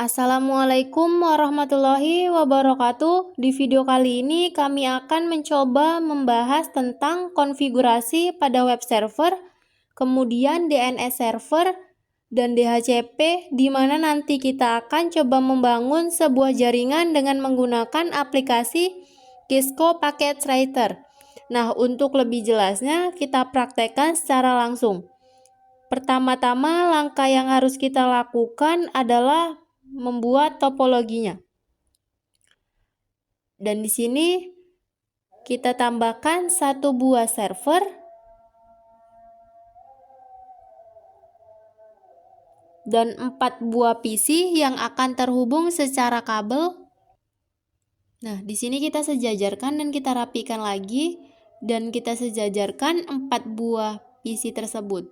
Assalamualaikum warahmatullahi wabarakatuh. Di video kali ini kami akan mencoba membahas tentang konfigurasi pada web server, kemudian DNS server, dan DHCP, di mana nanti kita akan coba membangun sebuah jaringan dengan menggunakan aplikasi Kisco Packet Writer. Nah, untuk lebih jelasnya kita praktekkan secara langsung. Pertama-tama langkah yang harus kita lakukan adalah membuat topologinya. Dan di sini kita tambahkan satu buah server dan 4 buah PC yang akan terhubung secara kabel. Nah, di sini kita sejajarkan dan kita rapikan lagi dan kita sejajarkan 4 buah PC tersebut.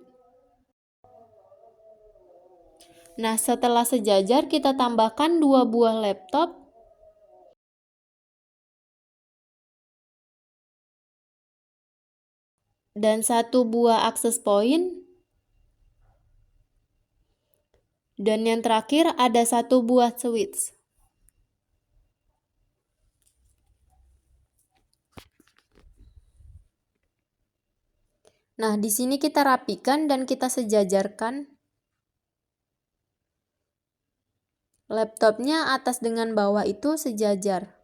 Nah, setelah sejajar kita tambahkan 2 buah laptop dan 1 buah access point. Dan yang terakhir ada 1 buah switch. Nah, di sini kita rapikan dan kita sejajarkan laptopnya atas dengan bawah itu sejajar.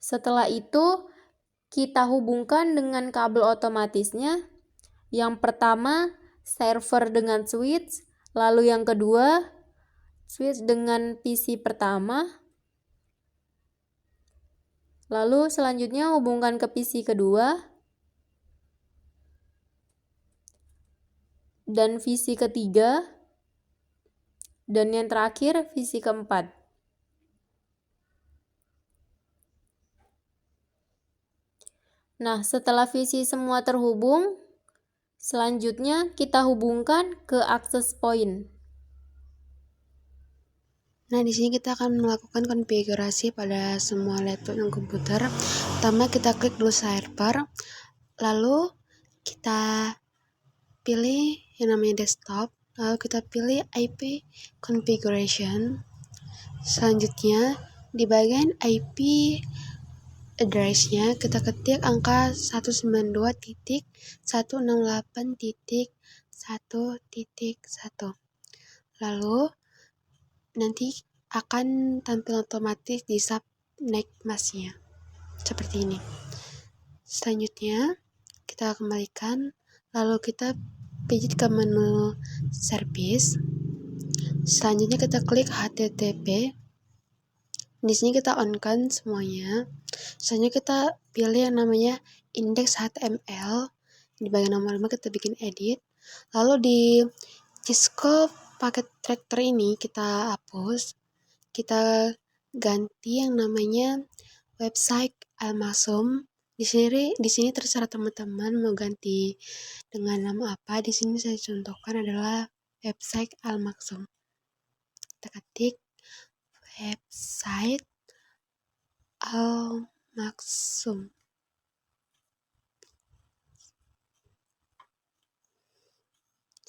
Setelah itu, kita hubungkan dengan kabel otomatisnya. Yang pertama, server dengan switch, lalu yang kedua, switch dengan PC pertama. Lalu selanjutnya hubungkan ke PC kedua. Dan PC ketiga. Dan yang terakhir, PC keempat. Nah, setelah PC semua terhubung, selanjutnya kita hubungkan ke access point. Nah, di sini kita akan melakukan konfigurasi pada semua laptop dan komputer. Pertama, kita klik dulu server, lalu kita pilih yang namanya desktop, lalu kita pilih IP configuration. Selanjutnya, di bagian IP address-nya kita ketik angka 192.168.1.1. Lalu nanti akan tampil otomatis di subnet mask-nya seperti ini. Selanjutnya kita kembalikan, lalu kita pijit ke menu service. Selanjutnya kita klik HTTP. Di sini kita on-kan semuanya. Selanjutnya kita pilih yang namanya index.html. Di bagian nomor 5 kita bikin edit. Lalu di Kisco Packet Writer ini kita hapus. Kita ganti yang namanya website Al-Maksum. Di sini terserah teman-teman mau ganti dengan nama apa. Di sini saya contohkan adalah website Al-Maksum. Kita ketik website Al-Maksum.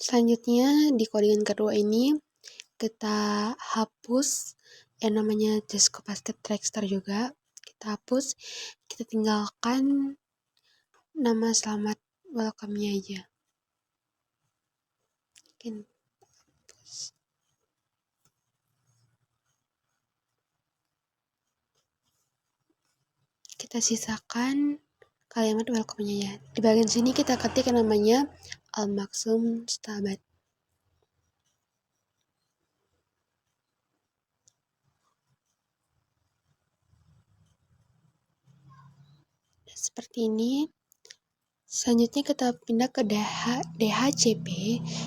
Selanjutnya di codingan kedua ini kita hapus yang namanya Kisco Packet Writer juga. Kita hapus, kita tinggalkan nama selamat welcome-nya aja. Kita sisakan kalimat welcome-nya ya. Di bagian sini kita ketik yang namanya Al-Maksum Stabat. Seperti ini. Selanjutnya kita pindah ke DHCP.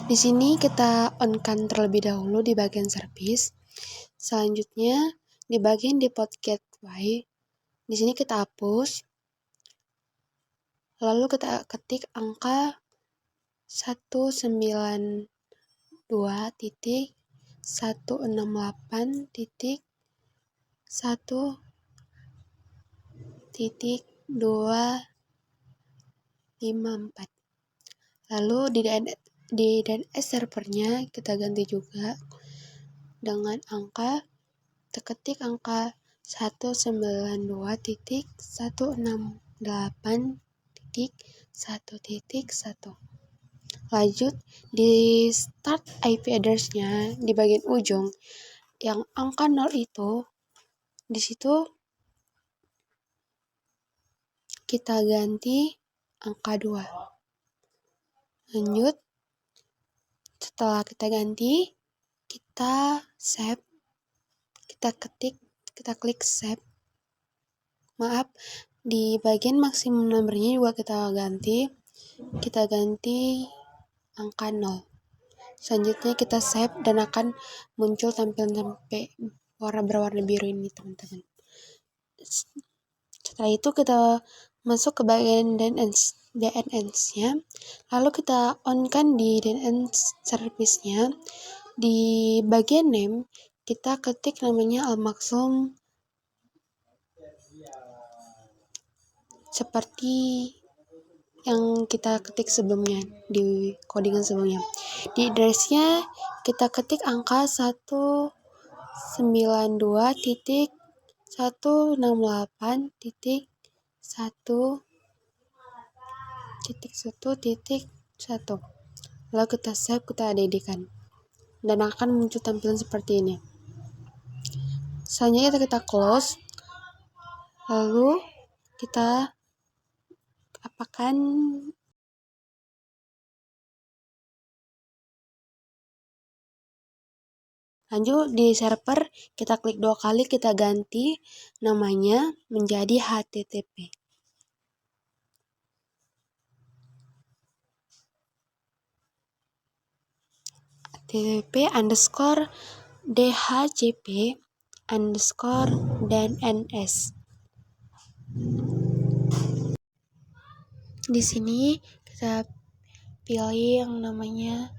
Di sini kita on-kan terlebih dahulu di bagian service. Selanjutnya di bagian default gateway. Di sini kita hapus. Lalu kita ketik angka 192.168.1.254. Lalu di di DNS servernya kita ganti juga dengan angka, kita ketik angka 192.168.1.1. Lanjut di start IP address-nya di bagian ujung yang angka 0 itu, di situ kita ganti angka 2. Lanjut, setelah kita ganti, kita save, kita klik save. Maaf, di bagian maksimum numbernya juga kita ganti angka 0. Selanjutnya kita save dan akan muncul tampilan warna berwarna biru ini, teman-teman. Setelah itu kita masuk ke bagian DNS-nya, lalu kita on-kan di DNS service-nya. Di bagian name, kita ketik namanya Al-Maksum seperti yang kita ketik sebelumnya, di codingan sebelumnya. Di address-nya kita ketik angka 192.168.1.1. Lalu kita save, kita add-kan, dan akan muncul tampilan seperti ini. Selanjutnya kita close, lalu kita apakan lanjut di server, kita klik 2 kali, kita ganti namanya menjadi HTTP. http://dhcp_DNS. Di sini kita pilih yang namanya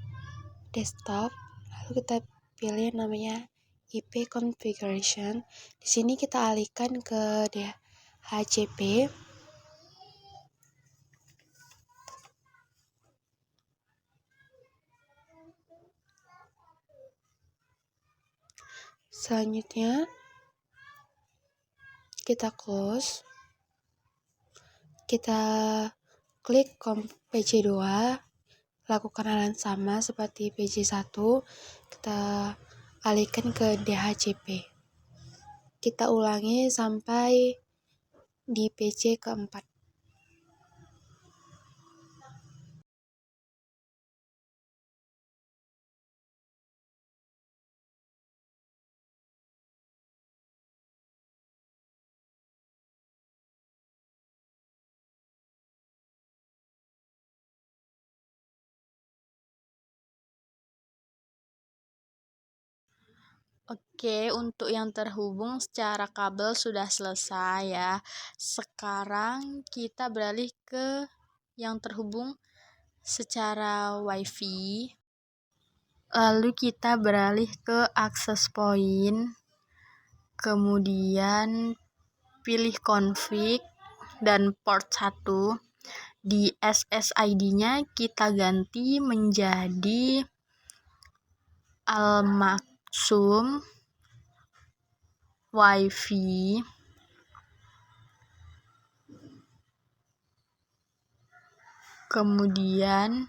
desktop, lalu kita pilih namanya IP configuration. Di sini kita alihkan ke DHCP. Selanjutnya kita close, kita klik PC2, lakukan hal yang sama seperti PC1, kita alihkan ke DHCP. Kita ulangi sampai di PC keempat. Oke, untuk yang terhubung secara kabel sudah selesai ya. Sekarang kita beralih ke yang terhubung secara WiFi. Lalu kita beralih ke access point. Kemudian pilih config dan port 1. Di SSID-nya kita ganti menjadi Al-Maksum WiFi. Kemudian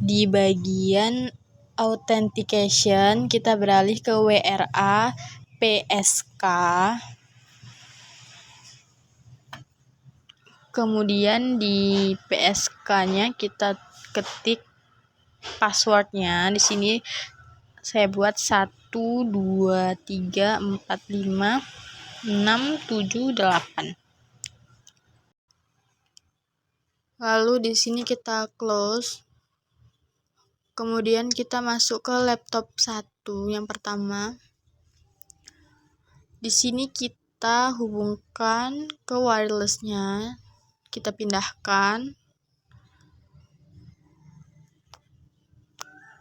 di bagian authentication kita beralih ke WRA PSK. Kemudian di PSK-nya kita ketik passwordnya. Di sini saya buat 1234567 Lalu di sini kita close. Kemudian kita masuk ke laptop 1 yang pertama. Di sini kita hubungkan ke wirelessnya. Kita pindahkan.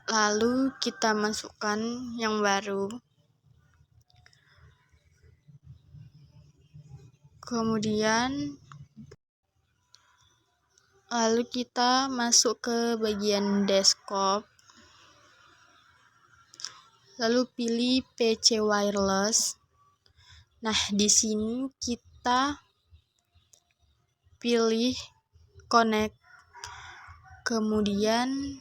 Lalu kita masukkan yang baru. Kemudian Lalu kita masuk ke bagian desktop. Lalu pilih PC wireless. Nah, di sini kita pilih connect. Kemudian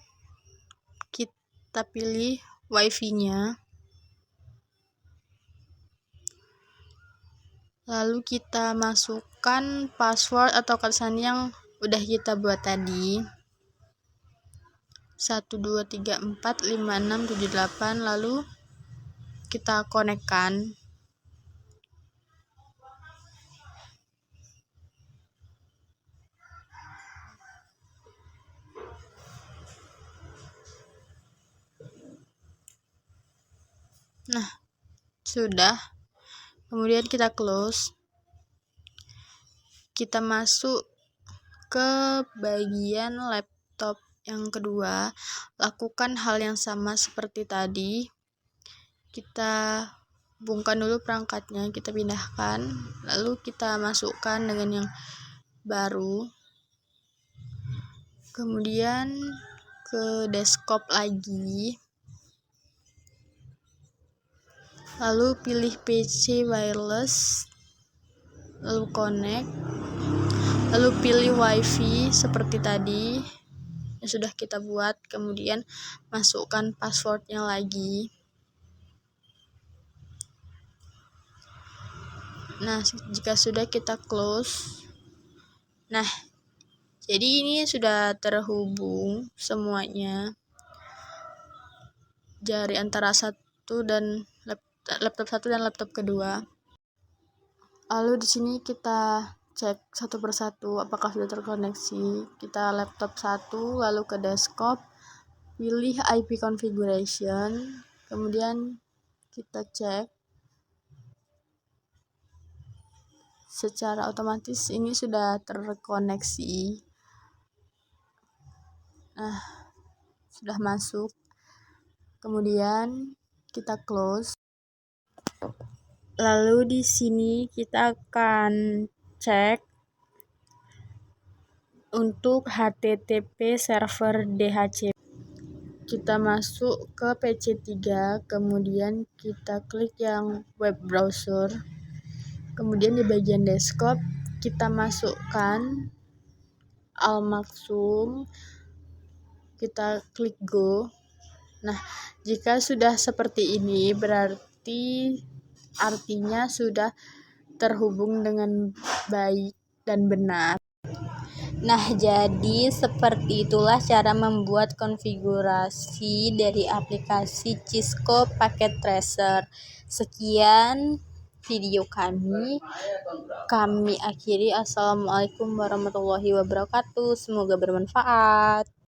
kita pilih wifi-nya. Lalu kita masukkan password atau kesan yang udah kita buat tadi. 1234567 lalu kita konekkan. Nah, sudah. Kemudian kita close. Kita masuk ke bagian laptop yang kedua. Lakukan hal yang sama seperti tadi. Kita hubungkan dulu perangkatnya, kita pindahkan, lalu kita masukkan dengan yang baru. Kemudian ke desktop lagi. Lalu pilih PC wireless, lalu connect, lalu pilih wifi seperti tadi yang sudah kita buat, kemudian masukkan passwordnya lagi. Nah, jika sudah kita close. Nah, jadi ini sudah terhubung semuanya, dari antara laptop satu dan laptop kedua. Lalu di sini kita cek satu persatu apakah sudah terkoneksi. Kita laptop 1, lalu ke desktop, pilih IP configuration, kemudian kita cek. Secara otomatis ini sudah terkoneksi. Nah, sudah masuk. Kemudian kita close. Lalu di sini kita akan cek untuk HTTP server DHCP. Kita masuk ke PC3, kemudian kita klik yang web browser. Kemudian di bagian desktop kita masukkan Al-Maksum. Kita klik go. Nah, jika sudah seperti ini berarti artinya sudah terhubung dengan baik dan benar. Nah, jadi seperti itulah cara membuat konfigurasi dari aplikasi Cisco Packet Tracer. Sekian video kami akhiri. Assalamualaikum warahmatullahi wabarakatuh. Semoga bermanfaat.